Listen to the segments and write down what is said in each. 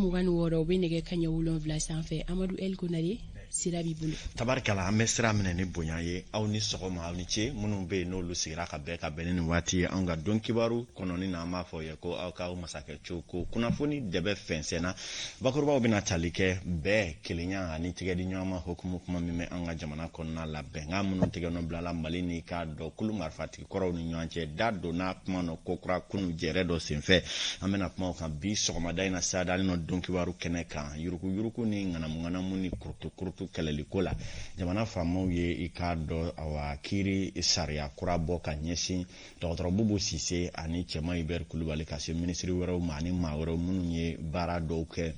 mugan wɔɔrɔ u bɛ nɛgɛ kaɲɛ 7 sanfɛ Amadu El Konare sira b'i bolo. Tabarikala an bɛ sira minɛ ni bonya ye aw ni sɔgɔma aw ni ce minnu bɛ yen n'olu sigira ka bɛn ka bɛn ni waati ye an ka dɔn kibaru kɔnɔni na an b'a fɔ ye ko aw ka masakɛ co ko kunnafoni dɛbɛ fɛnsɛnna bakurubaw bɛna tali kɛ bɛɛ kelenya ani tigɛdi ɲɔgɔnma hukumu kuma min bɛ an ka jamana kɔnɔna la bɛnkan minnu tigɛ nɔ bilala Mali ni k'a dɔn kulu marifatigi kɔrɔw ni ɲɔgɔn cɛ da donna kuma nɔ ko kura kunu jɛrɛ dɔ senfɛ an bɛna kuma kan bi sɔgɔmada in na sa dalen nɔ dɔn kibaru kɛnɛ kan yuruku ni ŋanamu ni kurutu kɛlɛliko la jamana faamaw ye I k'a dɔn awa kiiri sariya kura bɔ ka ɲɛsin dɔgɔtɔrɔ Bubu Sise ani cɛma Hubert Kulibali ka se ministre wɛrɛw ma ani maa wɛrɛw minnu ye baara dɔw kɛ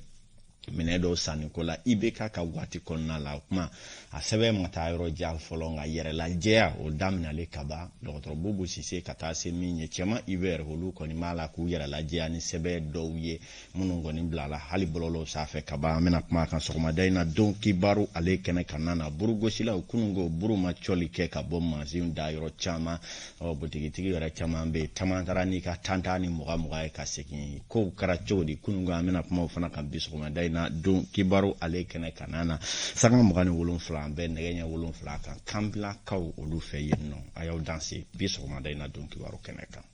minɛ dɔw sanniko la IBK ka waati kɔnɔna la o kuma a sɛbɛn ma taa yɔrɔ jan fɔlɔ nka yɛrɛlajɛya o daminɛlen ka ban dɔgɔtɔrɔ Bubu Sise ka taa se min ye cɛma Hubert olu kɔni b'a la k'u yɛrɛlajɛya ni sɛbɛn dɔw ye minnu kɔni bilala hali bɔlɔlɔw sanfɛ ka ban an bɛna kuma kan sɔgɔmada in na don kibaru ale kɛnɛ kan na burugosilaw kunungo buru ma cɔli kɛ ka bɔ mansin da yɔrɔ caman butigitigi yɛrɛ caman bɛ taman taara n'i ka tantan ni muga ye ka segin kow kɛra cogo di kunungo an bɛna kuma o fana kan bi sɔgɔmada in na don kibaru ale kɛnɛ kan na sanga 27 an bɛ nɛgɛ ɲɛ 7 kan kanbilakaw olu fɛ yen nɔ a y'aw danse bi sɔgɔmada in na don kibaru kɛnɛ kan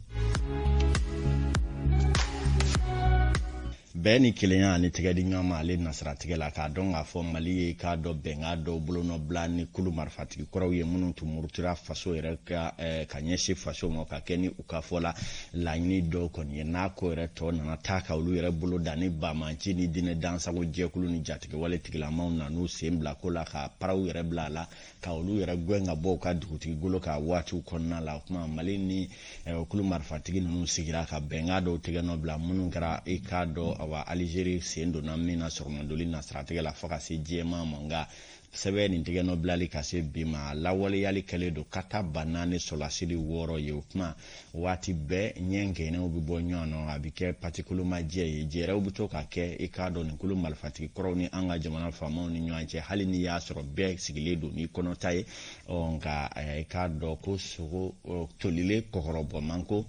bɛɛ ni kelenya ani tigɛdi ɲɔgɔn ma ale nasiratigɛ la k'a dɔn k'a fɔ Mali ye k'a dɔn bɛnkan dɔw bolonɔbila ni kulu marifatigi kɔrɔw ye minnu tun murutira faso yɛrɛ ka ɲɛsin faso ma ka kɛ ni u ka fɔ la laɲini dɔw kɔni ye n'a ko yɛrɛ tɔ nana taa ka olu yɛrɛ bolo da ni bamanci ni dinɛ dansago jɛkulu ni jatigɛwale tigilamaw na n'u sen bila ko la ka paraw yɛrɛ bila a la ka olu yɛrɛ gɛn ka bɔ u ka dugutigi bolo ka waatiw kɔnɔna la o kuma Mali ni kulu marifatigi ninnu sigira ka bɛnkan dɔw tigɛ nɔ bila minnu kɛra I k'a dɔn awa Algérie sen donna min na sɔrɔmadoli nasiratigɛ la fo ka se jɛma ma nka sɛbɛn nin tigɛ nɔ bilali ka se bi ma lawaleyali kɛlen don ka taa ba 4 sɔlasiri 6 ye o kuma waati bɛɛ ɲɛngɛnɛw bɛ bɔ ɲɔgɔn na a bɛ kɛ patikolomajɛ ye jɛrɛw bɛ to ka kɛ I k'a dɔn nin kulu marifatigi kɔrɔw ni an ka jamana faamaw ni ɲɔgɔn cɛ hali ni y'a sɔrɔ bɛɛ sigilen don ni kɔnɔta ye nka I k'a dɔn ko sogo tolilen kɔkɔrɔbɔ man ko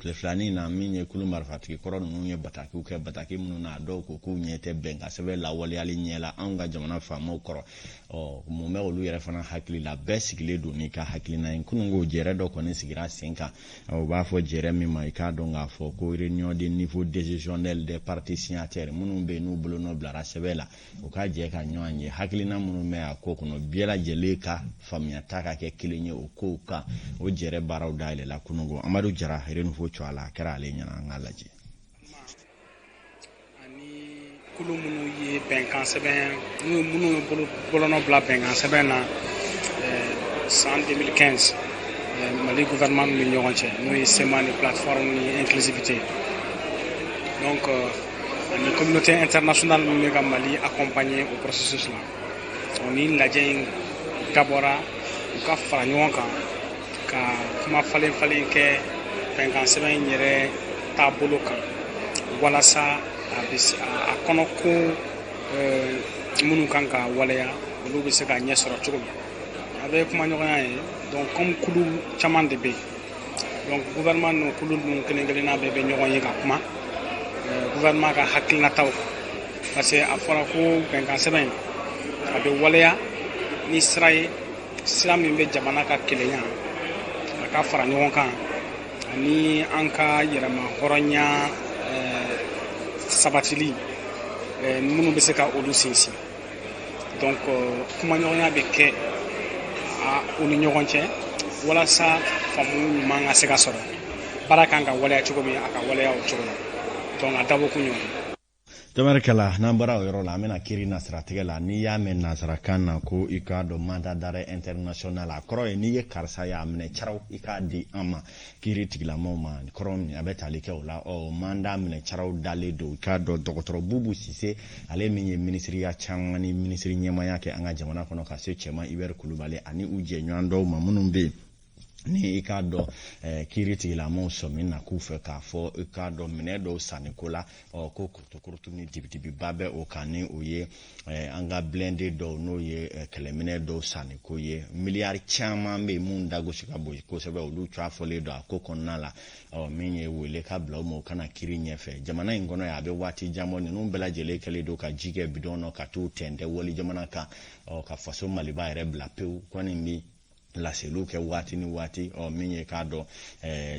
tile filani na min ye kulu marifatigi kɔrɔ ninnu ye batakiw kɛ bataki minnu na dɔw ko k'u ɲɛ tɛ bɛn ka sɛbɛn lawaleyali ɲɛ la anw ka jamana faamaw kɔrɔ mun bɛ olu yɛrɛ fana hakili la bɛɛ sigilen don n'i ka hakilina ye kununko jɛrɛ dɔ kɔni sigira sen kan u b'a fɔ jɛrɛ min ma I k'a dɔn k'a fɔ ko réunion de niveau décisionnel des partis signataires minnu bɛ yen n'u bolo nɔ bilara sɛbɛn la u ka jɛ ka ɲɔgɔn ye hakilina minnu bɛ a ko kɔnɔ bɛɛ lajɛlen ka faamuyata ka kɛ kelen ye o kow kan o jɛrɛ baaraw dayɛlɛla kununko Amadu Jara renouveau a la kɛra ale ɲɛna an ka lajɛ ani kulu minnu ye bɛnkan sɛbɛn minnu ye bolonɔ bila bɛnkan sɛbɛn na san 2015 Mali gouvernement ni ɲɔgɔn cɛ n'o ye SEMA ni plateforme ni inclusivité donc ani communauté internationale min bɛ ka Mali accompagner au processus la ni lajɛ in dabɔra u ka fara ɲɔgɔn kan ka kuma falen kɛ bɛnkan sɛbɛn in yɛrɛ taabolo kan walasa a kɔnɔ ko minnu kan ka waleya olu bɛ se ka ɲɛ sɔrɔ cogo min a bɛ kuma ɲɔgɔnya ye donc comme kulu caman de bɛ yen donc gouvernement n'o kulu ninnu kelen-kelenna bɛɛ bɛ ɲɔgɔn ye ka kuma gouvernement ka hakilinataw parce que a fɔra ko bɛnkan sɛbɛn a bɛ waleya ni sira ye sira min bɛ jamana ka kelenya a ka fara ɲɔgɔn kan ani an ka yɛrɛma hɔrɔnya sabatili minnu bɛ se ka olu sinsin donc kuma ɲɔgɔnya bɛ kɛ u ni ɲɔgɔn cɛ walasa faamu ɲuman ka se ka sɔrɔ baara kan ka waleya cogo min a ka waleya o cogo la donc a dabɔ kun ɲɔgɔn Tabarikala n'an bɔra o yɔrɔ la an bɛna kiiri nasiratigɛ la n'i y'a mɛn nasarakan na ko I k'a dɔn mandat d'arrêt international a kɔrɔ ye n'i ye karisa y'a minɛ caraw I k'a di an ma kiiri tigilamaw ma kɔrɔ min a bɛ tali kɛ o la mandat minɛ caraw dalen don I k'a dɔn dɔgɔtɔrɔ Bubu Sise ale min ye ministriya caman ni ministri ɲɛmaya kɛ an ka jamana kɔnɔ ka se cɛma Hubert Kulibali ani u jɛɲɔgɔn dɔw ma minnu bɛ yen ni i k'a dɔn kiiri tigilamɔgɔw sɔmin na k'u fɛ k'a fɔ i k'a dɔn minɛ dɔw sanniko la ko kurutukurutu ni dibidibiba bɛ o kan ni o ye an ka blende dɔw n'o ye kɛlɛminɛ dɔw sanniko ye miliyari caman bɛ yen mun dagosi ka bon kosɛbɛ olu cɔfɔlen don a ko kɔnɔna la min ye wele ka bila o ma o kana kiiri ɲɛfɛ jamana in kɔnɔ a bɛ waati jan bɔ ninnu bɛɛ lajɛlen kɛlen don ka ji kɛ bidɔn na ka t'u tɛntɛn wali jamana kan ka faso maliba yɛrɛ bila pewu kɔni bi laseliw kɛ waati ni waati min ye k'a dɔn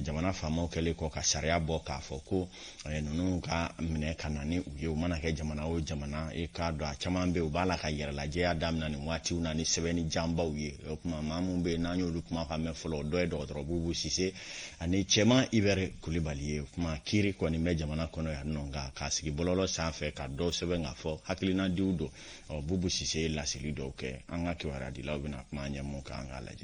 jamana faamaw kɛlen kɔ ka sariya bɔ k'a fɔ ko ninnu ka minɛ ka na ni u ye u mana kɛ jamana o jamana k'a dɔn a caman bɛ u b'a la ka yɛrɛlajɛya daminɛ nin waatiw na ni sɛbɛnni janbaw ye o kuma maa mun bɛ yen n'an y'olu kuma ka mɛn fɔlɔ o dɔ ye dɔgɔtɔrɔ Bubu Sise ani cɛman Ibɛri Kulibali ye o kuma kiiri kɔni bɛ jamana kɔnɔ yan nɔ nka k'a sigi bɔlɔlɔ sanfɛ ka dɔw sɛbɛn k'a fɔ hakilinadiw don Bubu Sise ye laseli dɔw kɛ an ka kibaruya dilaw bɛna kuma ɲɛ mun kan an k'a lajɛ.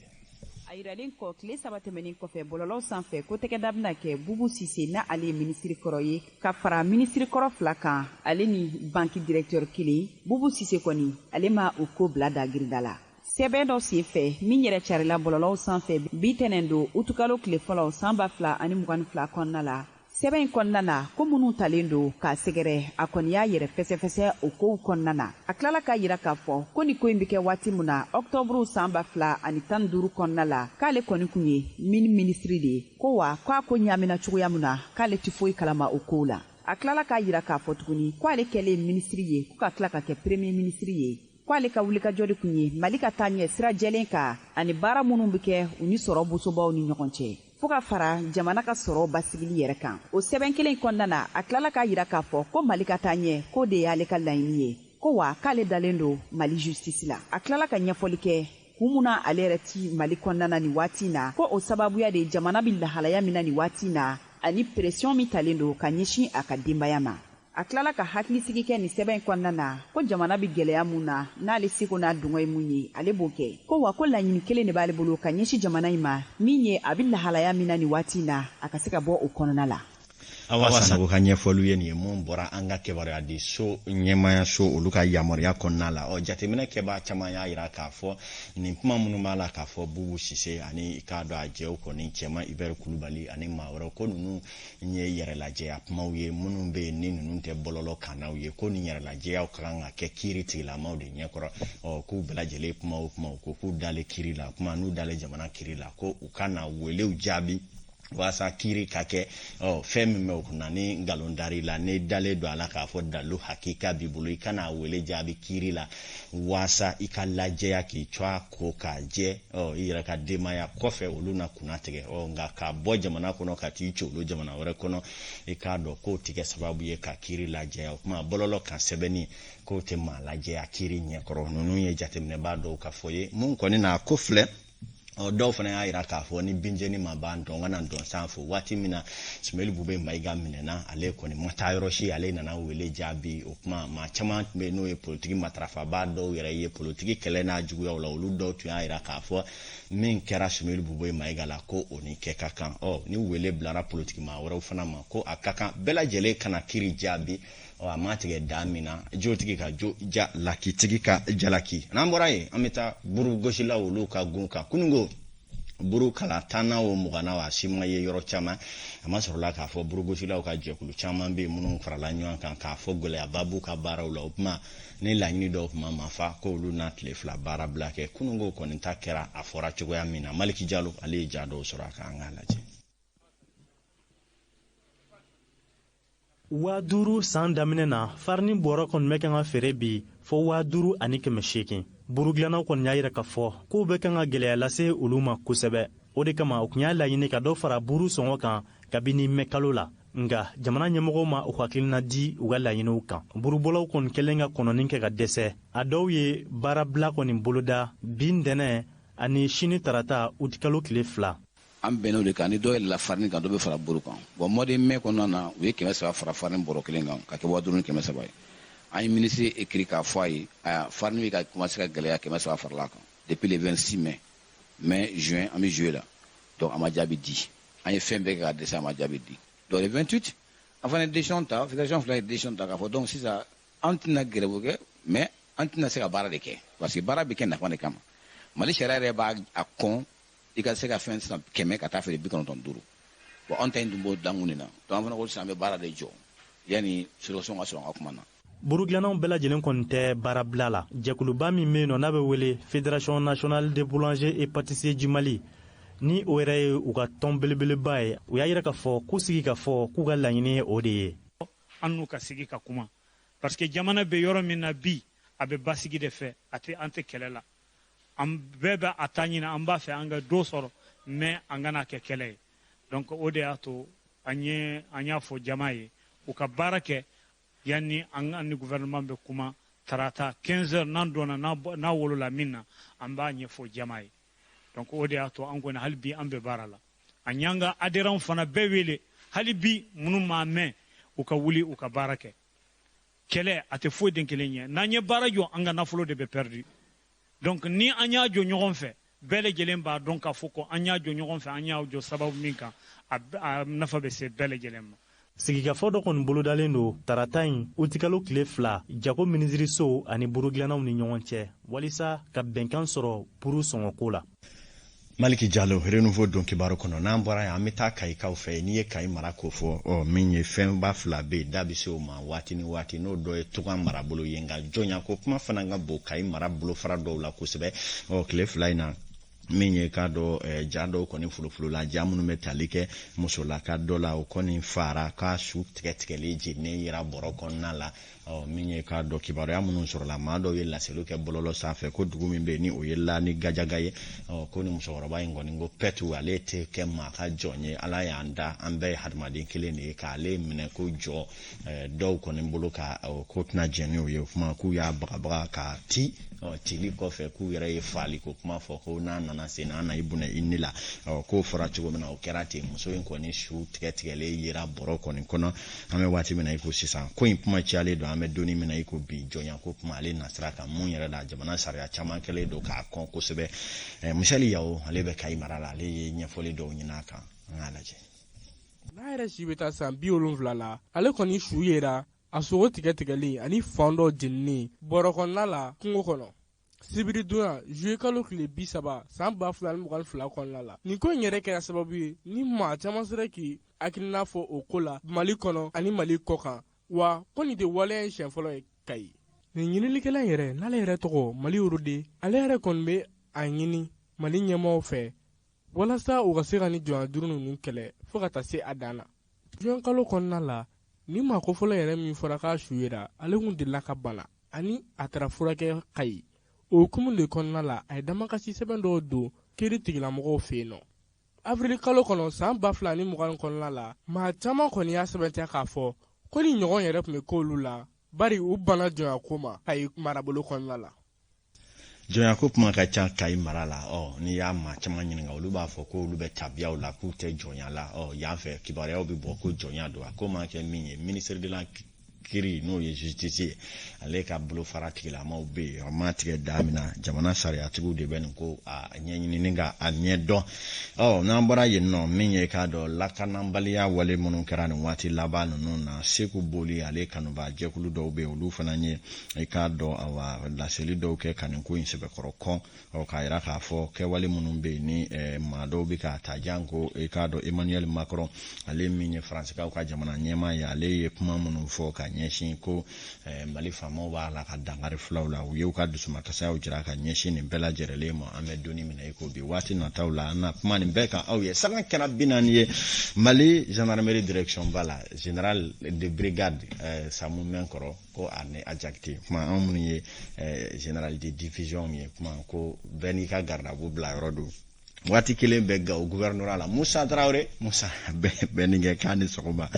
A yiralen kɔ tile 3 tɛmɛnin kɔfɛ bɔlɔlɔ sanfɛ ko tɛgɛda bɛna kɛ Bubu Sise na ale ye minisiri kɔrɔ ye ka fara minisiri kɔrɔ 2 kan ale ni banki directeur kelen Bubu Sise kɔni ale ma o ko bila da girinda la. Sɛbɛn dɔ senfɛ min yɛrɛ carila bɔlɔlɔw sanfɛ bi tɛnɛn don utukalo tile fɔlɔ san 2022 kɔnɔna la. Sɛbɛn in kɔnɔna na ko minnu talen don k'a sɛgɛrɛ a kɔni y'a yɛrɛ fɛsɛfɛsɛ o kow kɔnɔna na a tilala k'a yira k'a fɔ ko ni ko in bɛ kɛ waati min na ɔktɔburu san 2015 kɔnɔna la k'ale kɔni kun ye minisiri de ye ko wa k'a ko ɲamina cogoya min na k'ale tɛ foyi kalama o kow la a tilala k'a yira k'a fɔ tuguni k'ale kɛlen minisiri ye ko ka tila ka kɛ premier minisiri ye k'ale ka wulikajɔ de kun ye Mali ka taa ɲɛ sira jɛlen kan ani baara minnu bɛ kɛ u ni sɔrɔ bosobaw ni ɲɔgɔn cɛ fo ka fara jamana ka sɔrɔ basigili yɛrɛ kan o sɛbɛn kelen kɔnɔna na a tilala k'a yira k'a fɔ ko Mali ka taa ɲɛ k'o de y'ale ka laɲini ye ko wa k'ale dalen don Mali justice la a tilala ka ɲɛfɔli kɛ kun mun na ale yɛrɛ ti Mali kɔnɔna na nin waati in na ko o sababuya de jamana bɛ lahalaya min na nin waati in na ani pression min talen don ka ɲɛsin a ka denbaya ma a tilala ka hakilisigi kɛ nin sɛbɛn in kɔnɔna na ko jamana bɛ gɛlɛya mun na n'ale seko n'a dungɔ ye mun ye ale b'o kɛ ko wa ko laɲini kelen de b'ale bolo ka ɲɛsin jamana in ma min ye a bɛ lahalaya min na nin waati in na a ka se ka bɔ o kɔnɔna la. Awa Sanogo ka ɲɛfɔliw ye nin ye mun bɔra an ka kibaruya di so ɲɛmaya so olu ka yamaruya kɔnɔna la jateminɛ kɛbaa caman y'a yira k'a fɔ nin kuma minnu b'a la k'a fɔ Bubu Sise ani k'a dɔn a jɛw kɔni cɛman Ibɛri Kulibali ani maa wɛrɛ ko ninnu ye yɛrɛlajɛya kumaw ye minnu bɛ yen ni ninnu tɛ bɔlɔlɔ kannaw ye ko nin yɛrɛlajɛyaw ka kan ka kɛ kiiri tigilamaw de ɲɛkɔrɔ k'u bɛɛ lajɛlen kuma o kuma ko k'u dalen kiiri la kuma n'u dalen jamana kiiri la ko u ka na welew jaabi wasa kiiri ka kɛ fɛn min bɛ o kunna ni ngalondari la ne dalen don a la k'a fɔ dalu hakika b'i bolo i kana wele jaabi kiiri la wasa i ka lajɛya k'i cɔ ko k'a jɛ i yɛrɛ ka denbaya kɔfɛ olu na kunna tigɛ nka ka bɔ jamana kɔnɔ ka t'i colo jamana wɛrɛ kɔnɔ i k'a dɔn k'o tigɛ sababu ye ka kiiri lajɛya o kuma bɔlɔlɔ kan sɛbɛnni k'o tɛ maa lajɛya kiiri ɲɛkɔrɔ ninnu ye jateminɛbaa dɔw ka fɔ ye mun kɔni na ko filɛ dɔw fana y'a yira k'a fɔ ni binjɛni ma ban dɔn ka na dɔn sanfɛ waati min na Sumeli Bube Mayiga minɛna ale kɔni ma taa yɔrɔ si ale nana wele jaabi o kuma maa caman tun bɛ n'o ye politiki matarafabaa dɔw yɛrɛ ye politiki kɛlɛ n'a juguyaw la olu dɔw tun y'a yira k'a fɔ min kɛra Sumeli Bube Mayiga la ko o ni kɛ ka kan ni wele bilara politiki maa wɛrɛw fana ma ko a ka kan bɛɛ lajɛlen kana kiiri jaabi a ma tigɛ da min na jotigi ka jo ja lakitigi ka jalaki n'an bɔra yen an bɛ taa buru gosilaw olu ka gun kan kunungo buru kala tanna o mugana wa si ma ye yɔrɔ caman a ma sɔrɔla k'a fɔ buru gosilaw ka jɛkulu caman bɛ yen minnu farala ɲɔgɔn kan k'a fɔ gɛlɛyaba b'u ka baaraw la o kuma ni laɲini dɔw kuma ma fa ko olu na tile fila baara bila kɛ kunungo kɔni ta kɛra a fɔra cogoya min na Maliki Jalo ale ye ja dɔw sɔrɔ a kan an k'a lajɛ. 5000 san daminɛ na farini bɔrɔ kɔni bɛ kan ka feere bi fo 5800 burugilanaw kɔni y'a yira k'a fɔ k'u bɛ kan ka gɛlɛya lase olu ma kosɛbɛ o de kama u kun y'a laɲini ka dɔ fara buru sɔngɔ kan kabini mɛ kalo la nga jamana ɲɛmɔgɔw ma u hakilina di u ka laɲiniw kan burubɔlaw kɔni kɛlen ka kɔnɔni kɛ ka dɛsɛ a dɔw ye baarabila kɔni boloda bi ntɛnɛ ani sini tarata utikalo tile 2 an bɛn'o de kan ni dɔ yɛlɛla farini kan dɔ bɛ fara buru kan bon mois de mai kɔnɔna na u ye 300 fara farini bɔrɔ kelen kan ka kɛ 5300 ye an ye ministre écrit k'a fɔ a ye farini bɛ ka commencer ka gɛlɛya 300 farala kan depuis le 26 mai juin an bɛ juillet la donc a ma jaabi di an ye fɛn bɛɛ kɛ ka dɛsɛ a ma jaabi di donc le 28 an fana ye décision ta fédération fila ye décision ta k'a fɔ donc sisan an tɛna grève kɛ mais an tɛna se ka baara de kɛ parce que baara bɛ kɛ nafa de kama Mali sariya yɛrɛ b'a kɔn i ka se ka fɛn san 100 ka taa feere 95 bon an ta in dun b'o dankun na donc an fana ko sisan an bɛ baara de jɔ yani solution ka sɔrɔ an ka kuma na. burugilanaw bɛɛ lajɛlen kɔni tɛ baarabila la. jɛkuluba min bɛ yen nɔ n'a bɛ wele fédération nationale des boulangers et pâtissiers du Mali ni o yɛrɛ ye u ka tɔn belebeleba ye u y'a yira k'a fɔ k'u sigi k'a fɔ k'u ka laɲini ye o de ye. an n'u ka sigi ka kuma parce que jamana bɛ yɔrɔ min na bi a bɛ basigi de fɛ an tɛ kɛlɛ la an bɛɛ bɛ a ta ɲini an b'a fɛ an ka do sɔrɔ mais an kana kɛ kɛlɛ ye donc o de y'a to an y'a fɔ jama ye u ka baara kɛ yanni an ni gouvernement bɛ kuma tarata 15 heures n'an donna n'a wolola min na an b'a ɲɛfɔ jama ye donc o de y'a to an kɔni hali bi an bɛ baara la an y'an ka adhérents fana bɛɛ wele hali bi minnu m'a mɛn u ka wuli u ka baara kɛ kɛlɛ a tɛ foyi den kelen ye n'an ye baara jɔ an ka nafolo de bɛ perdu donc ni an y'a jɔ ɲɔgɔn fɛ bɛɛ lajɛlen b'a dɔn k'a fɔ ko an y'a jɔ ɲɔgɔn fɛ an y'a jɔ sababu min kan a nafa bɛ se bɛɛ lajɛlen ma. sigikafɔ dɔ kɔni bolodalen don tarata in utikalo tile 2 jago minisiriso ani burugilanaw ni ɲɔgɔn cɛ walisa ka bɛnkan sɔrɔ puru sɔngɔko la. Maliki Jalo renouveau don kibaru kono n'an bɔra yan an bɛ taa Kayikaw fɛ n'i ye Kayi mara ko fɔ min ye fɛnba 2 bɛ yen da bɛ se o ma waati ni waati n'o dɔ ye Tugan marabolo ye nka jɔnya ko kuma fana ka bon Kayi mara bolofara dɔw la kosɛbɛ tile 2 in na min ye k'a dɔn ja dɔw kɔni fulufulu la ja minnu bɛ tali kɛ musolaka dɔ la o kɔni fara k'a su tigɛtigɛlen jeninen yera bɔrɔ kɔnɔna la min ye k'a dɔn kibaruya minnu sɔrɔla maa dɔw ye laseliw kɛ bɔlɔlɔ sanfɛ ko dugu min bɛ yen ni o ye la ni gajaga ye ko ni musokɔrɔba in kɔni ko pɛtu ale tɛ kɛ maa ka jɔn ye ala y'an da an bɛɛ ye hadamaden kelen de ye k'ale minɛ ko jɔ dɔw kɔni bolo ka ko tɛna jɛn n'o ye o kuma k'u y'a bagabaga ka ti tili kɔfɛ k'u yɛrɛ ye faali ko kuma fɔ ko n'a nana sen an na i bunɛ i ni la k'o fɔra cogo min na o kɛra ten muso in kɔni su tigɛtigɛlen yera bɔrɔ kɔni kɔnɔ an bɛ waati min na i ko sisan ko in kuma cayalen don an bɛ donni min na i ko bi jɔnya ko kuma ale nasira kan mun yɛrɛ la jamana sariya caman kɛlen don k'a kɔn kosɛbɛ Misali Yawo ale bɛ Kayi mara la ale ye ɲɛfɔli dɔw ɲini a kan an k'a lajɛ. n'a yɛrɛ si bɛ taa san 70 la ale kɔni su yera a sogo tigɛtigɛlen ani fan dɔ jeninen bɔrɔ kɔnɔna la kungo kɔnɔ sibiri donya juillet kalo tile 30 san 2022 kɔnɔna la nin ko in yɛrɛ kɛra sababu ye ni maa caman sera k'i hakilina fɔ o ko la Mali kɔnɔ ani Mali kɔ kan wa ko nin tɛ waleya in siɲɛ fɔlɔ ye Kayi. nin ɲinilikɛla yɛrɛ n'ale yɛrɛ tɔgɔ Mali Urudi ale yɛrɛ kɔni bɛ a ɲini Mali ɲɛmɔgɔw fɛ walasa u ka se ka ni jɔnya duuru ninnu kɛlɛ fo ka taa se a dan na. juin kalo kɔnɔna la ni maa ko fɔlɔ yɛrɛ min fɔra k'a su yera ale kun delila ka bana ani a taara furakɛ Kayi. o hukumu de kɔnɔna la a ye damakasi sɛbɛn dɔw don kiiri tigilamɔgɔw fɛ yen nɔ. avril kalo kɔnɔ san 2020 kɔnɔna la maa caman kɔni y'a sɛbɛntiya k'a fɔ ko ni ɲɔgɔn yɛrɛ tun bɛ k'olu la bari u bana jɔnya ko ma Kayi marabolo kɔnɔna la. jɔnya ko kuma ka ca Kayi mara la n'i y'a maa caman ɲininka olu b'a fɔ ko olu bɛ tabiyaw la k'u tɛ jɔnya la yan fɛ kibaruyaw bɛ bɔ ko jɔnya don a ko ma kɛ min ye ministre de la kiri n'o ye justice ye ale ka bolofara tigilamaw bɛ yen o ma tigɛ da min na jamana sariyatigiw de bɛ nin ko a ɲɛɲini ka a ɲɛ dɔn n'an bɔra yen nɔ min ye k'a dɔn lakanabaliya wale minnu kɛra nin waati laban ninnu na Seku Boli ale kanuba jɛkulu dɔw bɛ yen olu fana ye i k'a dɔn laseli dɔw kɛ ka nin ko in sɛbɛkɔrɔ kɔn k'a jira k'a fɔ kɛwale minnu bɛ yen ni maa dɔw bɛ ka ta jan ko i k'a dɔn Emmanuel Macron ale min ye Faransikaw ka jamana ɲɛmaa ye ale ye kuma minnu fɔ ka ɲɛsin ko Mali faamaw b'a la ka dangari filaw la u ye u ka dusumakasayaw jira ka ɲɛsin nin bɛɛ lajɛlen ma an bɛ donni min na i ko bi waati nataw la an na kuma nin bɛɛ kan aw ye sanga kɛra 40 ye Mali gendarmerie direction ba la général de brigade Samu Menkɔrɔ ko Arne Ajakite kuma an minnu ye général de division ye kuma ko bɛɛ n'i ka gardabu bila yɔrɔ don waati kelen bɛ Gawo gouverneur la Musa Traoré Musa bɛɛ ni kɛ k'a ni sɔgɔma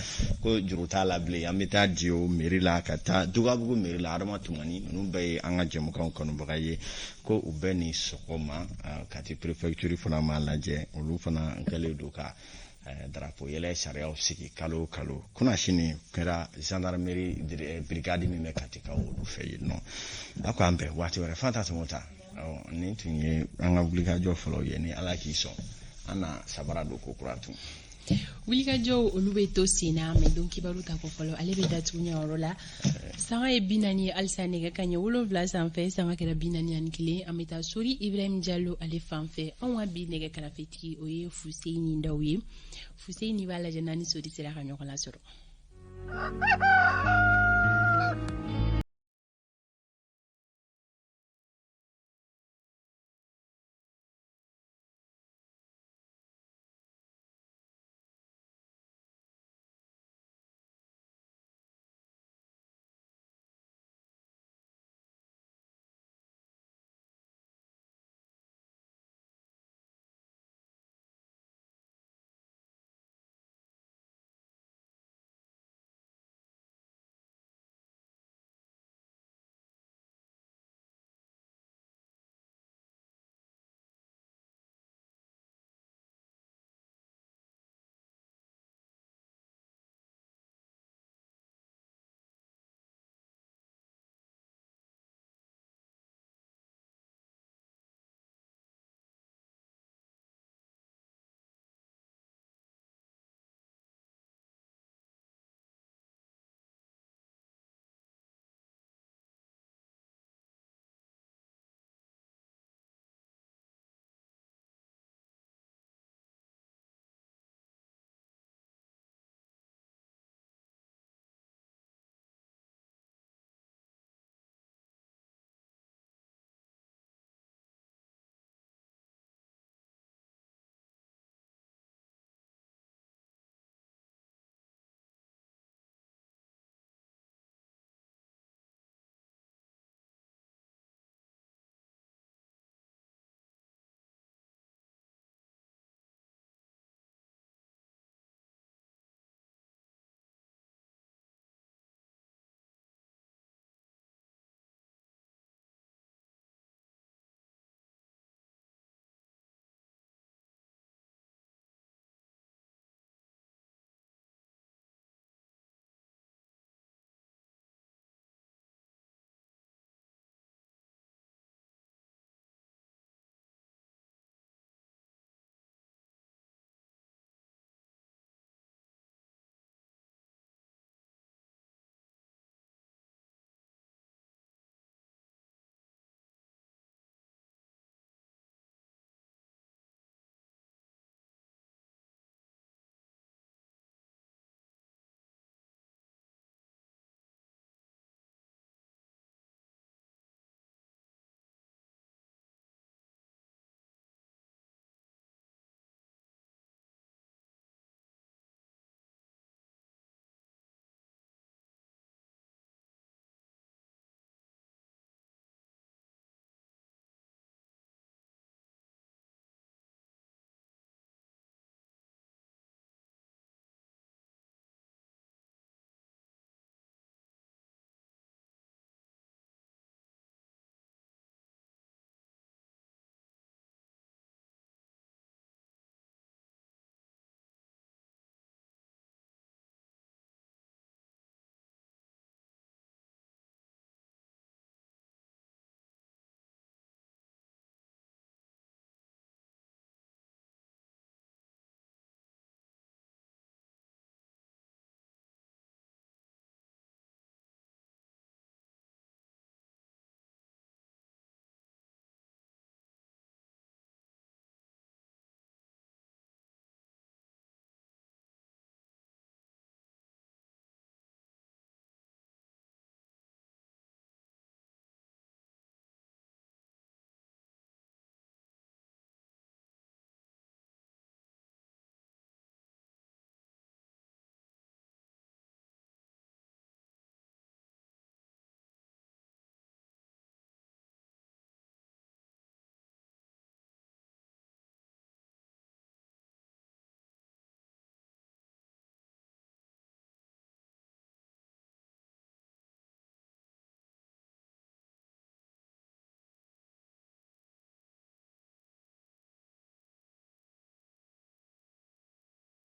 ko juru t'a la bilen an bɛ taa Diyo mairie la ka taa Dugabugu mairie la Adama Tumani ninnu bɛɛ ye an ka jɛmukanw kanubaga ye ko u bɛɛ ni sɔgɔma Kati préfecture fana m'a lajɛ olu fana kɛlen don ka drapeau yɛlɛ sariyaw sigi kalo kalo kuna sini kɛra gendarmerie brigade min bɛ Kati ka olu fɛ yen nɔ a ko an bɛɛ waati wɛrɛ Fanta Tumota nin tun ye an ka wulikajɔ fɔlɔ ye ni Ala k'i sɔn an na sabara don ko kura tun wulikajɔw olu bɛ to sen na mɛ don kibaru ta ko fɔlɔ ale bɛ datugu ɲɛyɔrɔ la sanga ye 40 halisa nɛgɛ ka ɲɛ 7 sanfɛ sanga kɛra 41 an bɛ taa sori ibrahim jalo ale fanfɛ anw ka bi nɛgɛ karafetigi o ye Fuseni Daw ye Fuseni b'a lajɛ n'ani sori sera ka ɲɔgɔn lasɔrɔ